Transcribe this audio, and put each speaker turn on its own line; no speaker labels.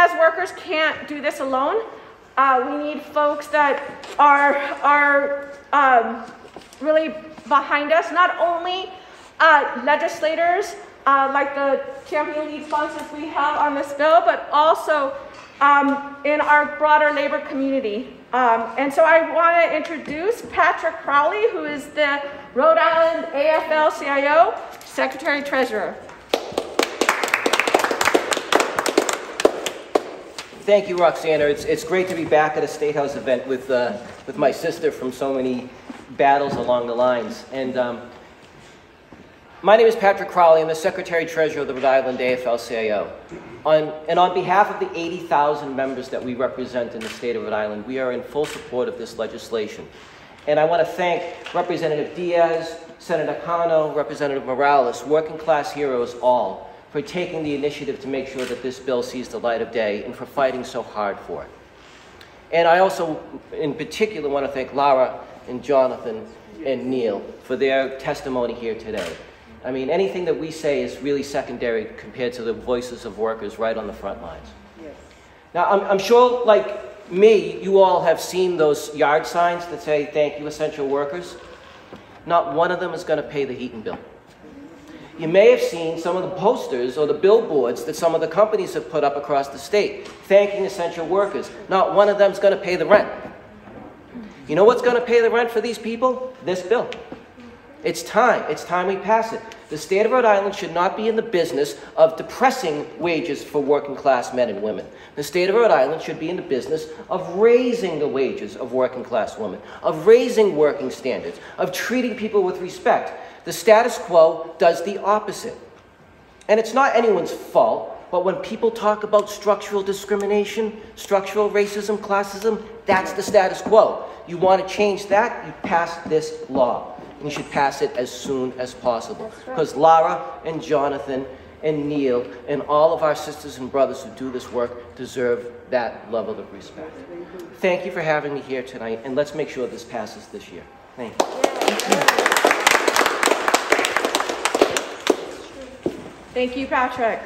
as workers can't do this alone. We need folks that are really behind us, not only legislators like the champion lead sponsors we have on this bill, but also in our broader labor community. And so I want to introduce Patrick Crowley, who is the Rhode Island AFL-CIO Secretary-Treasurer.
Thank you, Roxana. It's great to be back at a Statehouse event with my sister from so many battles along the lines. And my name is Patrick Crowley. I'm the Secretary-Treasurer of the Rhode Island AFL-CIO. On behalf of the 80,000 members that we represent in the state of Rhode Island, we are in full support of this legislation. And I want to thank Representative Diaz, Senator Cano, Representative Morales, working class heroes all, for taking the initiative to make sure that this bill sees the light of day and for fighting so hard for it. And I also, in particular, want to thank Lara and Jonathan and Neil for their testimony here today. I mean, anything that we say is really secondary compared to the voices of workers right on the front lines. Yes. Now, I'm sure, like me, you all have seen those yard signs that say, "Thank you, essential workers." Not one of them is going to pay the heating bill. You may have seen some of the posters or the billboards that some of the companies have put up across the state, thanking essential workers. Not one of them is going to pay the rent. You know what's going to pay the rent for these people? This bill. It's time. It's time we pass it. The state of Rhode Island should not be in the business of depressing wages for working class men and women. The state of Rhode Island should be in the business of raising the wages of working class women, of raising working standards, of treating people with respect. The status quo does the opposite. And it's not anyone's fault, but when people talk about structural discrimination, structural racism, classism, that's the status quo. You want to change that, you pass this law. And you should pass it as soon as possible. Because Lara and Jonathan and Neil and all of our sisters and brothers who do this work deserve that level of respect. Thank you for having me here tonight, and let's make sure this passes this year. Thank you.
Thank you, Patrick.